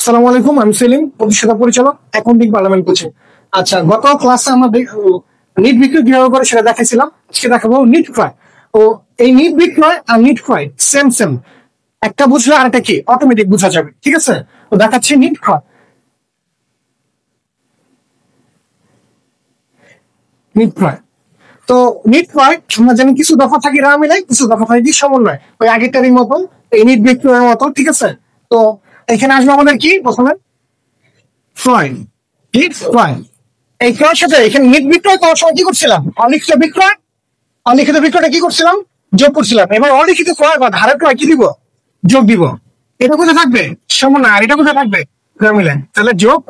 আসসালামু আলাইকুম, আমি সেলিম, প্রতিষ্ঠাতা পরিচালক, অ্যাকাউন্টিং পার্লামেন্ট কোচিং। আচ্ছা, গত ক্লাসে আমরা নিট বিক্রয় কিভাবে করে সেটা দেখাইছিলাম। আজকে দেখাবো নিট ক্রয়। ও এই নিট বিক্রয় আর নিট ক্রয় সেম সেম, একটা বুঝলে আরেকটা কি অটোমেটিক বোঝা যাবে। ঠিক আছে, তো দেখাচ্ছি নিট ক্রয়। নিট ক্রয়, তো নিট ক্রয় আমরা জানি কিছু দফা থাকি রা মিলাই, কিছু দফা থাকে কি সমন্বয়, ওই আগেরটারই মতন, এই নিট বিক্রয়ের মতো। ঠিক আছে, তো এখানে আসবে আমাদের কি প্রথমে ক্রয়। কি ক্রয়, এই ক্রয়ের সাথে এখানে নিট বিক্রয় করার সময় কি করছিলাম, অলিখিত বিক্রয়, অলিখিত বিক্রয়টা কি করছিলাম, যোগ করছিলাম। এবার অলিখিত ক্রয় বা ধারের ক্রয় কি দিব, যোগ দিব। এটা কোথায় থাকবে, সমন্বয়, আর এটা কোথায় থাকবে, ক্রয় মিলে। তাহলে যোগ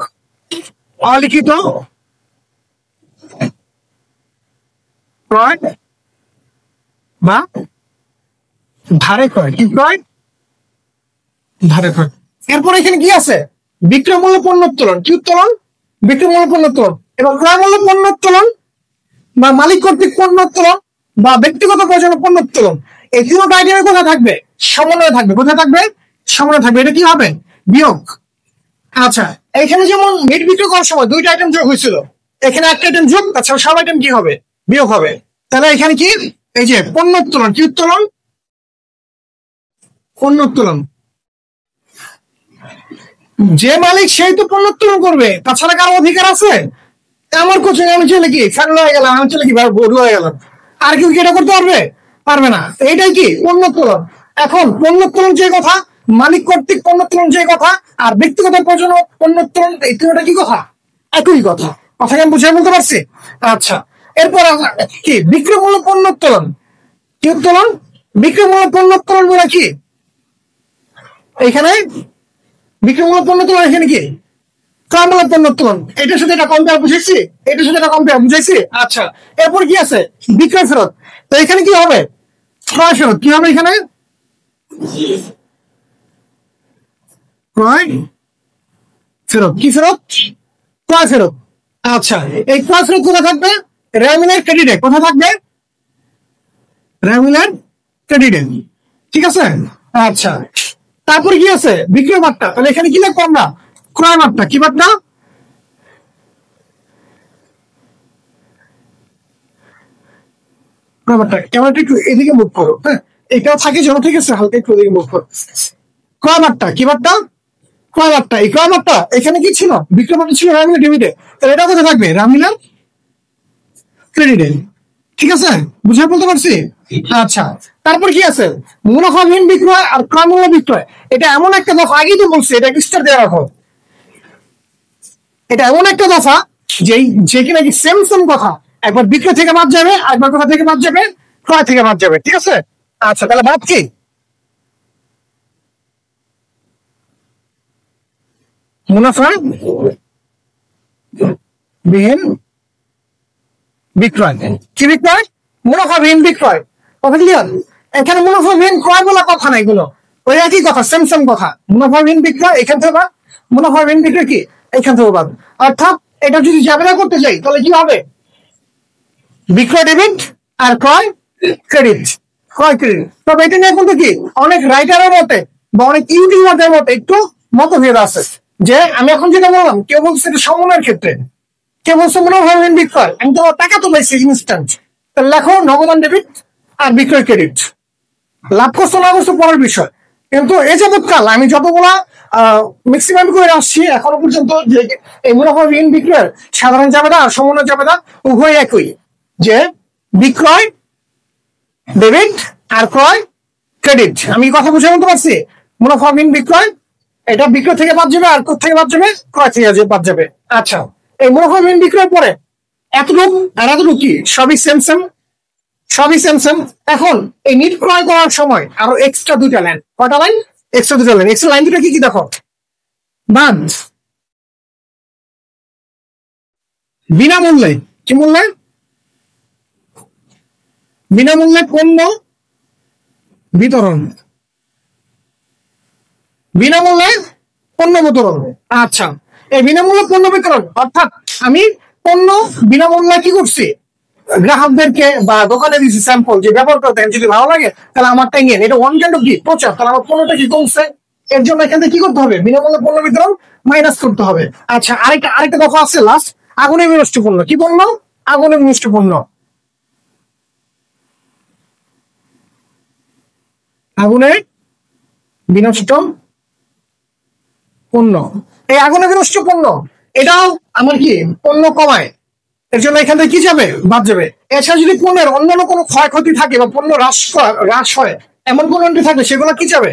অলিখিত ক্রয় বা ধারে ক্রয়। কি ক্রয়, ধারে ক্রয়। এরপর এখানে কি আছে, বিক্রয় মূল্য পণ্য উত্তোলন। কি উত্তোলন, বিক্রয় মূল্য পণ্য উত্তোলন। এবার ক্রয় মূল্য পণ্য উত্তোলন বা মালিক কর্তৃক পণ্য উত্তোলন বা ব্যক্তিগত প্রয়োজনে পণ্য উত্তোলন, এই তিনটা আইটেমে কোথায় থাকবে, সমন্বয় থাকবে। কোথায় থাকবে, সমন্বয় থাকবে। এটা কি হবে, বিয়োগ। আচ্ছা, এখানে যেমন মিট বিক্রি করার সময় দুইটা আইটেম যোগ হয়েছিল, এখানে একটা আইটেম যোগ, তাছাড়া সব আইটেম কি হবে, বিয়োগ হবে। তাহলে এখানে কি, এই যে পণ্য উত্তোলন, কি উত্তোলন, পণ্য উত্তোলন। যে মালিক সেই তো পণ্য উত্তোলন করবে, তাছাড়া কারো অধিকার আছে? আমার কোচিং আমি চলে কি ফ্যান হয়ে গেলাম, আমি চলে কি বোর্ড হয়ে গেলাম, আর কেউ কি এটা করতে পারবে, পারবে না। এইটাই কি পণ্য উত্তোলন। এখন পণ্য উত্তোলন যে কথা, মালিক কর্তৃক পণ্য উত্তোলন যে কথা, আর ব্যক্তিগত প্রয়োজন পণ্য উত্তোলন, এই তিনটা কি কথা, একই কথা। কথাকে আমি বুঝিয়ে বলতে পারছি। আচ্ছা, এরপর কি বিক্রয় মূল্য পণ্য উত্তোলন। কি উত্তোলন, বিক্রয় মূল্য পণ্য উত্তোলন বলে কি, এখানে বিক্রয় মূল্য পণ্য উত্তোলন, এখানে কি ক্রয়মূল্য পণ্য উত্তোলন। এটার সাথে এটা কম্পেয়ার বুঝাইছি, এটার সাথে এটা কম্পেয়ার বুঝাইছি। আচ্ছা, এরপর কি আছে, বিক্রয় ফেরত। তো এখানে কি হবে, ক্রয় ফেরত। কি হবে এখানে, ক্রয় ফেরত। কি ফেরত, ক্রয় ফেরত। আচ্ছা, এই ক্রয় ফেরত কোথায় থাকবে, রেমিনের ক্রেডিটে। কোথায় থাকবে, রেমিনের ক্রেডিটে। ঠিক আছে। আচ্ছা, তারপর কি আছে, বিক্রয় বার্তা। তাহলে এখানে কি লিখবো আমরা, ক্রয় বার্তা। কি বার্তা, ব্যাপারটা ক্যামেরাটা একটু এদিকে মুভ করো। হ্যাঁ, এটাও থাকে যেন, ঠিক আছে, হালকা একটু এদিকে মুভ করো। ক্রয় বার্তা, কি বার্তা, ক্রয় বার্তা। এই ক্রয় বার্তা এখানে কি ছিল, বিক্রয় বার্তা ছিল রামিলা ডেবিটে। তাহলে এটা কোথায় থাকবে, রামিলার ক্রেডিটে। ঠিক আছে, বুঝে বলতে পারছি। আচ্ছা, তারপর কি আছে, মুনাফাহীন বিক্রয় আর ক্রয় মূল্য বিক্রয়। এটা এমন একটা দফা, আগেই তো বলছি, এটা স্টার দেওয়া রাখো। এটা এমন একটা দফা যে কিনা কি সেম সেম কথা, একবার বিক্রয় থেকে বাদ যাবে, একবার কোথা থেকে বাদ যাবে, ক্রয় থেকে বাদ যাবে। ঠিক আছে। আচ্ছা, তাহলে বাদ কি, মুনাফা বিহীন বিক্রয়। কি বিক্রয়, মুনাফা বিহীন বিক্রয়। কথা ক্লিয়ার। এখানে মুনাফা বিহীন ক্রয় বলা কথা না, এগুলো ওই একই কথা, সেম সেম কথা। মুনাফা বিহীন বিক্রয় এখান থেকে বাদ, মুনাফা বিহীন বিক্রয় কি এখান থেকে বাদ। অর্থাৎ এটা যদি জাবেদা করতে যাই তাহলে কি হবে, বিক্রয় ডেবিট আর ক্রয় ক্রেডিট, ক্রয় ক্রেডিট। তবে এটা নিয়ে কিন্তু কি অনেক রাইটারের মতে বা অনেক ইউটিউবারদের মতে একটু মতভেদ আছে। যে আমি এখন যেটা বললাম, কেউ বলছে এটা সমন্বয়ের ক্ষেত্রে, কেউ বলছে মনোভাবেন বিক্রয়। আমি তো টাকা তো পাইছি ইনস্ট্যান্ট, তাহলে লেখো নগদান ডেবিট আর বিক্রয় ক্রেডিট। লাভ করছো না করছো পরের বিষয়, কিন্তু এ যাবৎকাল আমি যতগুলা ম্যাক্সিমাম করে আসছি এখনো পর্যন্ত, যে এই মুনাফা বিহীন বিক্রয়ের সাধারণ জাবেদা আর সমন্বয় জাবেদা উভয় একই, যে বিক্রয় ডেবিট আর ক্রয় ক্রেডিট। আমি কথা বুঝে বলতে পারছি। মুনাফা বিহীন বিক্রয়, এটা বিক্রয় থেকে বাদ যাবে, আর থেকে বাদ যাবে, ক্রয় থেকে বাদ যাবে। আচ্ছা, এই মুনাফা বিহীন বিক্রয়ের পরে এতটুকু আর এতটুকু কি সবই সেম সেম, সবই সেম সেম। এখন এই নিট ক্রয় করার সময় আরো এক্সট্রা দুইটা লাইন, কয়টা লাইন, এক্সট্রা দুইটা লাইন। এক্সট্রা লাইন দুটা কি কি দেখো, বাদ বিনামূল্যে। কি মূল্যে, বিনামূল্যে পণ্য বিতরণ, বিনামূল্যে পণ্য বিতরণ। আচ্ছা, এই বিনামূল্যে পণ্য বিতরণ অর্থাৎ আমি পণ্য বিনামূল্যে কি করছি, গ্রাহকদেরকে বা দোকানে দিচ্ছি স্যাম্পল, যে ব্যবহার করতে যদি ভালো লাগে তাহলে আমারটাই নিয়ে। এটা ওয়ান কাইন্ড অফ কি প্রচার, তাহলে আমার পণ্যটা কি কমছে, এর জন্য এখান থেকে কি করতে হবে, বিনামূল্যে পণ্য বিতরণ মাইনাস করতে হবে। আচ্ছা, আরেকটা কথা আছে লাস্ট, আগুনে বিনষ্ট পণ্য। কি পণ্য? আগুনে বিনষ্ট পণ্য। আগুনে বিনষ্ট পণ্য, এই আগুনে বিনষ্ট পণ্য এটাও আমার কি পণ্য কমায়। এর জন্য এখান থেকে কি যাবে, বাদ যাবে। এছাড়া যদি পণ্যের অন্যান্য কোনো ক্ষয়ক্ষতি থাকে বা পণ্য হ্রাস হয় এমন কোন এন্ট্রি থাকলে সেগুলো কি যাবে,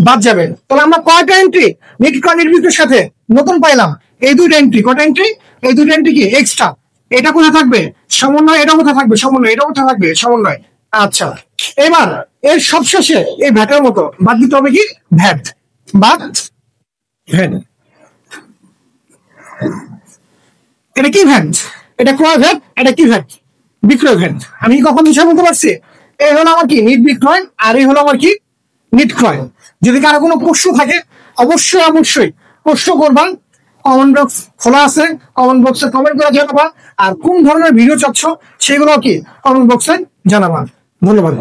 বাদ যাবে। তাহলে আমরা কয়টা এন্ট্রি নিট ক্রয় নির্বিকের সাথে নতুন পাইলাম? এই দুইটা এন্ট্রি। কয়টা এন্ট্রি? এই দুইটা এন্ট্রি কি এক্সট্রা। এটা কোথায় থাকবে, সমন্বয়। এটা কোথায় থাকবে, সমন্বয়। এটা কোথায় থাকবে, সমন্বয়। আচ্ছা, এবার এর সবশেষে এই ভ্যাটের মতো বাদ দিতে হবে কি, ভ্যাট। বাদ ভ্যাট, এটা কি ভ্যাট? এটা ক্রয় ভ্যাট। এটা কি ভ্যাট? বিক্রয় ভ্যাট। আমি কখন বিষয় বলতে পারছি? এই হলো আমার কি নিট বিক্রয়, আর এই হলো আমার কি নিট ক্রয়। যদি কারো কোনো প্রশ্ন থাকে অবশ্যই প্রশ্ন করবা। কমেন্ট বক্স খোলা আছে, কমেন্ট বক্সে কমেন্ট করে জানাবা। আর কোন ধরনের ভিডিও চাচ্ছ সেগুলো কি কমেন্ট বক্সে জানাবা। ধন্যবাদ।